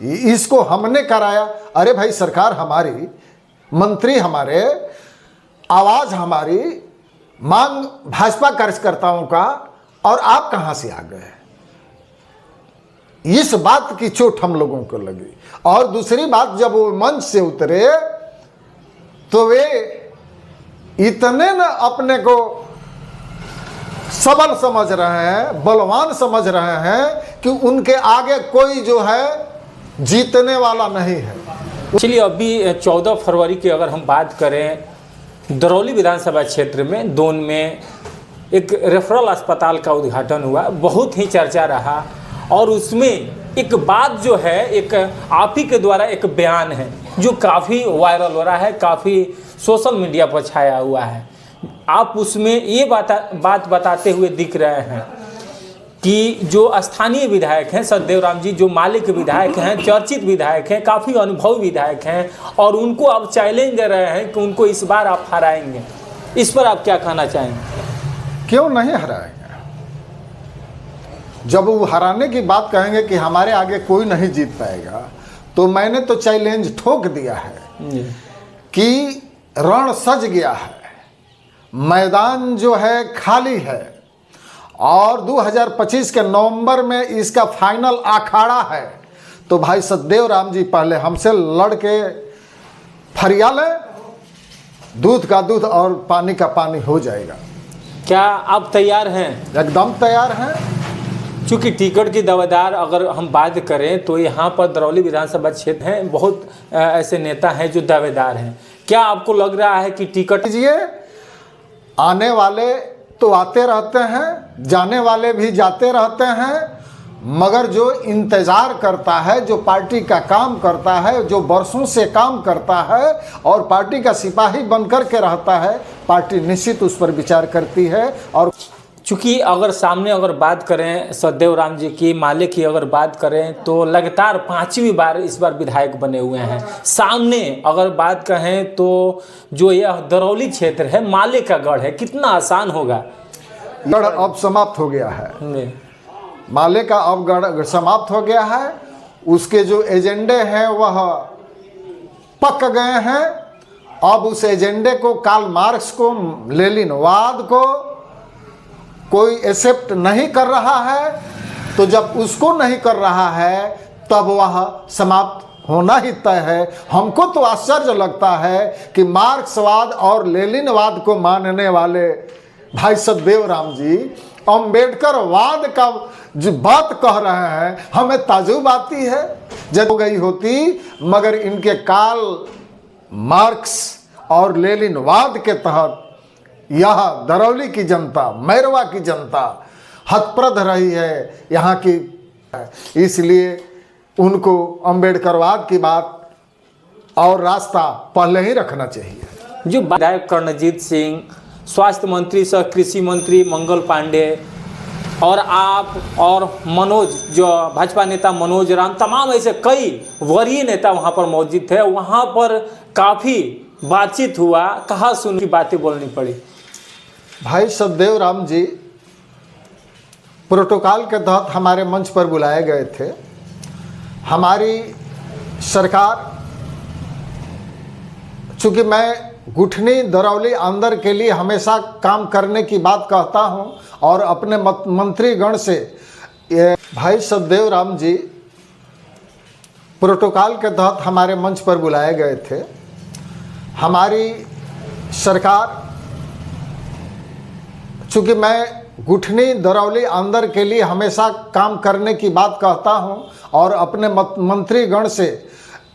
इसको हमने कराया। अरे भाई सरकार हमारी, मंत्री हमारे, आवाज हमारी, मांग भाजपा कार्यकर्ताओं का, और आप कहां से आ गए? इस बात की चोट हम लोगों को लगी। और दूसरी बात, जब वो मंच से उतरे तो वे इतने न अपने को सबल समझ रहे हैं, बलवान समझ रहे हैं कि उनके आगे कोई जो है जीतने वाला नहीं है। चलिए, अभी 14 फरवरी की अगर हम बात करें, दरौली विधानसभा क्षेत्र में दोन में एक रेफरल अस्पताल का उद्घाटन हुआ, बहुत ही चर्चा रहा। और उसमें एक बात जो है, एक आप ही के द्वारा एक बयान है जो काफ़ी वायरल हो रहा है, काफ़ी सोशल मीडिया पर छाया हुआ है। आप उसमें ये बात बताते हुए दिख रहे हैं कि जो स्थानीय विधायक हैं सतदेव राम जी, जो माले के विधायक हैं, चर्चित विधायक हैं, काफ़ी अनुभवी विधायक हैं, और उनको आप चैलेंज दे रहे हैं कि उनको इस बार आप हराएंगे। इस पर आप क्या कहना चाहेंगे? क्यों नहीं हराएंगे? जब वो हराने की बात कहेंगे कि हमारे आगे कोई नहीं जीत पाएगा, तो मैंने तो चैलेंज ठोक दिया है कि रण सज गया है, मैदान जो है खाली है, और 2025 के नवंबर में इसका फाइनल अखाड़ा है। तो भाई सतदेव राम जी पहले हमसे लड़ के फरिया लें, दूध का दूध और पानी का पानी हो जाएगा। क्या आप तैयार हैं? एकदम तैयार हैं। चूँकि टिकट की दावेदार अगर हम बात करें तो यहाँ पर दरौली विधानसभा क्षेत्र हैं, बहुत ऐसे नेता हैं जो दावेदार हैं। क्या आपको लग रहा है कि टिकट दीजिए? आने वाले तो आते रहते हैं, जाने वाले भी जाते रहते हैं, मगर जो इंतज़ार करता है, जो पार्टी का काम करता है, जो बरसों से काम करता है और पार्टी का सिपाही बनकर के रहता है, पार्टी निश्चित उस पर विचार करती है। और चूँकि अगर सामने अगर बात करें सतदेव राम जी की, माले की अगर बात करें तो लगातार 5वीं बार इस बार विधायक बने हुए हैं। सामने अगर बात कहें तो जो यह दरौली क्षेत्र है, माले का गढ़ है, कितना आसान होगा? गढ़ अब समाप्त हो गया है, माले का अब गढ़ समाप्त हो गया है। उसके जो एजेंडे हैं वह पक गए हैं। अब उस एजेंडे को, कार्ल मार्क्स को, लेनिनवाद को कोई एक्सेप्ट नहीं कर रहा है। तो जब उसको नहीं कर रहा है तब वह समाप्त होना ही तय है। हमको तो आश्चर्य लगता है कि मार्क्सवाद और लेनिनवाद को मानने वाले भाई सतदेव राम जी अम्बेडकरवाद का जो बात कह रहे हैं, हमें ताजुब आती है। जब हो गई होती, मगर इनके कार्ल मार्क्स और लेनिनवाद के तहत यह दरौली की जनता, मैरवा की जनता हतप्रद रही है यहाँ की। इसलिए उनको अम्बेडकरवाद की बात और रास्ता पहले ही रखना चाहिए। जो विधायक कर्णजीत सिंह, स्वास्थ्य मंत्री सह कृषि मंत्री मंगल पांडे, और आप और मनोज, जो भाजपा नेता मनोज राम, तमाम ऐसे कई वरीय नेता वहाँ पर मौजूद थे। वहाँ पर काफ़ी बातचीत हुआ, कहा सुन की बातें बोलनी पड़ी। भाई सतदेव राम जी प्रोटोकॉल के तहत हमारे मंच पर बुलाए गए थे। हमारी सरकार, चूँकि मैं गुठनी दरौली अंदर के लिए हमेशा काम करने की बात कहता हूं, और अपने मंत्रीगण से, भाई सतदेव राम जी प्रोटोकॉल के तहत हमारे मंच पर बुलाए गए थे। हमारी सरकार, चूँकि मैं गुठनी दरौली अंदर के लिए हमेशा काम करने की बात कहता हूं, और अपने मंत्रीगण से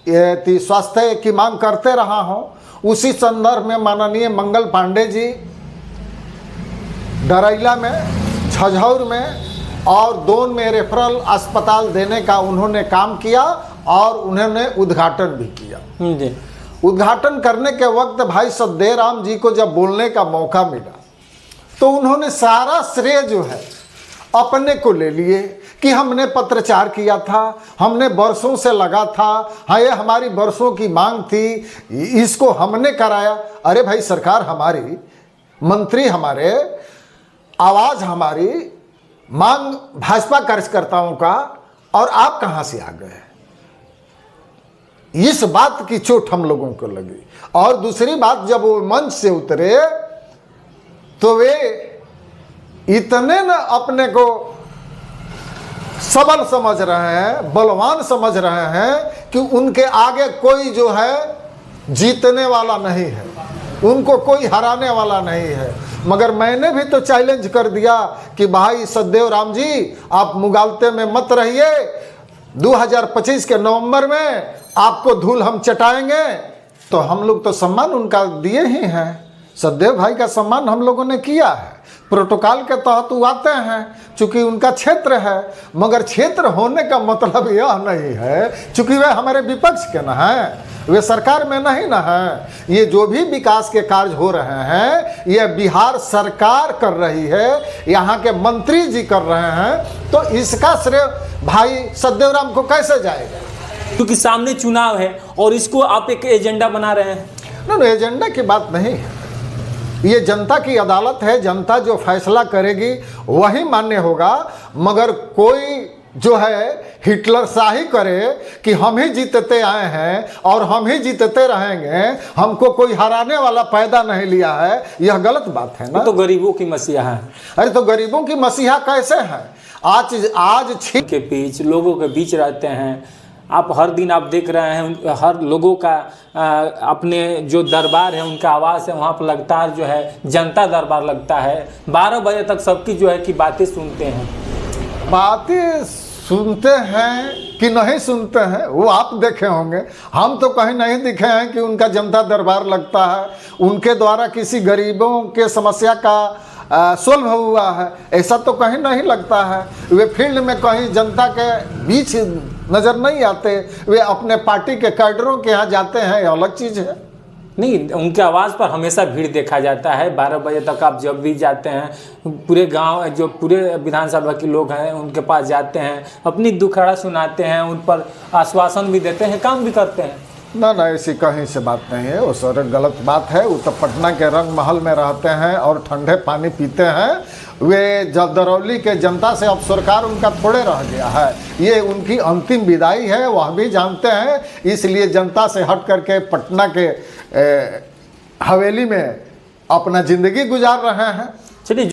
स्वास्थ्य की मांग करते रहा हूं, उसी संदर्भ में माननीय मंगल पांडे जी डरैला में, झझौर में और दोन में रेफरल अस्पताल देने का उन्होंने काम किया, और उन्होंने उद्घाटन भी किया। उद्घाटन करने के वक्त भाई सतदेव राम जी को जब बोलने का मौका मिला तो उन्होंने सारा श्रेय जो है अपने को ले लिए कि हमने पत्रचार किया था, हमने वर्षों से लगा था, हाँ ये हमारी वर्षों की मांग थी, इसको हमने कराया। अरे भाई सरकार हमारी, मंत्री हमारे, आवाज़ हमारी, मांग भाजपा कार्यकर्ताओं का, और आप कहाँ से आ गए? इस बात की चोट हम लोगों को लगी। और दूसरी बात, जब वो मंच से उतरे तो वे इतने न अपने को सबल समझ रहे हैं, बलवान समझ रहे हैं कि उनके आगे कोई जो है जीतने वाला नहीं है, उनको कोई हराने वाला नहीं है। मगर मैंने भी तो चैलेंज कर दिया कि भाई सतदेव राम जी, आप मुगालते में मत रहिए, 2025 के नवंबर में आपको धूल हम चटाएंगे। तो हम लोग तो सम्मान उनका दिए ही हैं, सतदेव भाई का सम्मान हम लोगों ने किया है, प्रोटोकॉल के तहत वो आते हैं, चूंकि उनका क्षेत्र है। मगर क्षेत्र होने का मतलब यह नहीं है, चूंकि वे हमारे विपक्ष के न हैं, वे सरकार में नहीं न हैं। ये जो भी विकास के कार्य हो रहे हैं, ये बिहार सरकार कर रही है, यहाँ के मंत्री जी कर रहे हैं, तो इसका श्रेय भाई सतदेव राम को कैसे जाएगा? क्योंकि सामने चुनाव है और इसको आप एक एजेंडा बना रहे हैं। नहीं, एजेंडा की बात नहीं है, ये जनता की अदालत है, जनता जो फैसला करेगी वही मान्य होगा। मगर कोई जो है हिटलर शाही करे कि हम ही जीतते आए हैं और हम ही जीतते रहेंगे, हमको कोई हराने वाला पैदा नहीं लिया है, यह गलत बात है ना। तो गरीबों की मसीहा है। अरे तो गरीबों की मसीहा कैसे है? आज के बीच लोगों के बीच रहते हैं आप, हर दिन आप देख रहे हैं हर लोगों का अपने जो दरबार है, उनका आवाज़ है वहाँ पर लगता है जो है जनता दरबार लगता है। 12 बजे तक सबकी जो है कि बातें सुनते हैं। बातें सुनते हैं कि नहीं सुनते हैं वो आप देखे होंगे, हम तो कहीं नहीं दिखे हैं कि उनका जनता दरबार लगता है, उनके द्वारा किसी गरीबों के समस्या का सुलभ हुआ है, ऐसा तो कहीं नहीं लगता है। वे फील्ड में कहीं जनता के बीच नज़र नहीं आते, वे अपने पार्टी के कैडरों के यहाँ जाते हैं, अलग चीज़ है। नहीं, उनके आवाज़ पर हमेशा भीड़ देखा जाता है। 12 बजे तक आप जब भी जाते हैं, पूरे गांव जो पूरे विधानसभा के लोग हैं उनके पास जाते हैं, अपनी दुखड़ा सुनाते हैं, उन पर आश्वासन भी देते हैं, काम भी करते हैं। ना ऐसी कहीं से बात नहीं है, वो सर गलत बात है। वो तो पटना के रंग महल में रहते हैं और ठंडे पानी पीते हैं। वे दरौली के जनता से अब सरकार उनका थोड़े रह गया है, ये उनकी अंतिम विदाई है, वह भी जानते हैं। इसलिए जनता से हट करके पटना के हवेली में अपना ज़िंदगी गुजार रहे हैं। चलिए।